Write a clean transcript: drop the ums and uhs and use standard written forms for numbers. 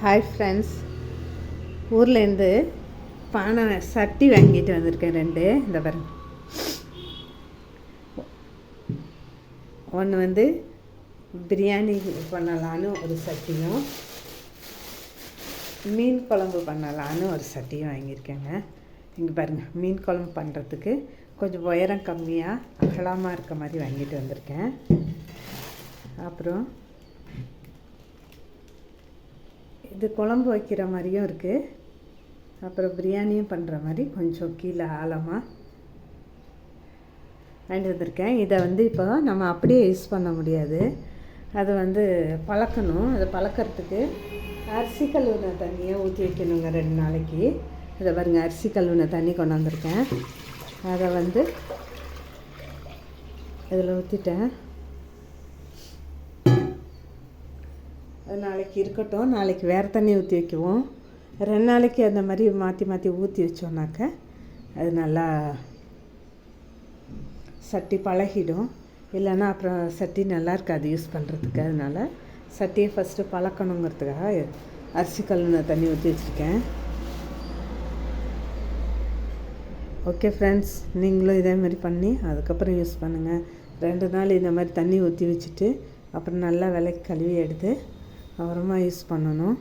Hi friends, ஊர்லேருந்து பானை சட்டி வாங்கிட்டு வந்திருக்கேன். ரெண்டு இந்த பாருங்க. ஒன்று வந்து பிரியாணி பண்ணலான்னு ஒரு சட்டியும், மீன் குழம்பு பண்ணலான்னு ஒரு சட்டியும் வாங்கியிருக்கேங்க. இங்கே பாருங்கள், மீன் குழம்பு பண்ணுறதுக்கு கொஞ்சம் உயரம் கம்மியாக அகலமாக இருக்க மாதிரி வாங்கிட்டு வந்திருக்கேன். அப்புறம் இது குழம்பு வைக்கிற மாதிரியும் இருக்குது. அப்புறம் பிரியாணியும் பண்ணுற மாதிரி கொஞ்சம் கீழே ஆழமாக வாங்கிட்டு வந்திருக்கேன். இதை வந்து இப்போ நம்ம அப்படியே யூஸ் பண்ண முடியாது, அதை வந்து பழக்கணும். அதை பழக்கிறதுக்கு அரிசி கழுவுன தண்ணியை ஊற்றி வைக்கணுங்க 2 நாளைக்கு. இதை பாருங்கள், அரிசி கழுவுன தண்ணி கொண்டு வந்திருக்கேன். அதை வந்து இதில் ஊற்றிட்டேன். அது நாளைக்கு இருக்கட்டும், நாளைக்கு வேறு தண்ணி ஊற்றி வைக்குவோம். 2 நாளைக்கு அந்த மாதிரி மாற்றி மாற்றி ஊற்றி வச்சோன்னாக்க அது நல்லா சட்டி பழகிடும். இல்லைன்னா அப்புறம் சட்டி நல்லா இருக்காது யூஸ் பண்ணுறதுக்கு. அதனால் சட்டியை ஃபஸ்ட்டு பழக்கணுங்கிறதுக்காக அரிசி கழுவுன தண்ணி ஊற்றி வச்சுருக்கேன். ஓகே ஃப்ரெண்ட்ஸ், நீங்களும் இதே மாதிரி பண்ணி அதுக்கப்புறம் யூஸ் பண்ணுங்கள். 2 நாள் இந்த மாதிரி தண்ணி ஊற்றி வச்சுட்டு அப்புறம் நல்லா விளக்கி கழுவி எடுத்து அப்புறமா யூஸ் பண்ணணும்.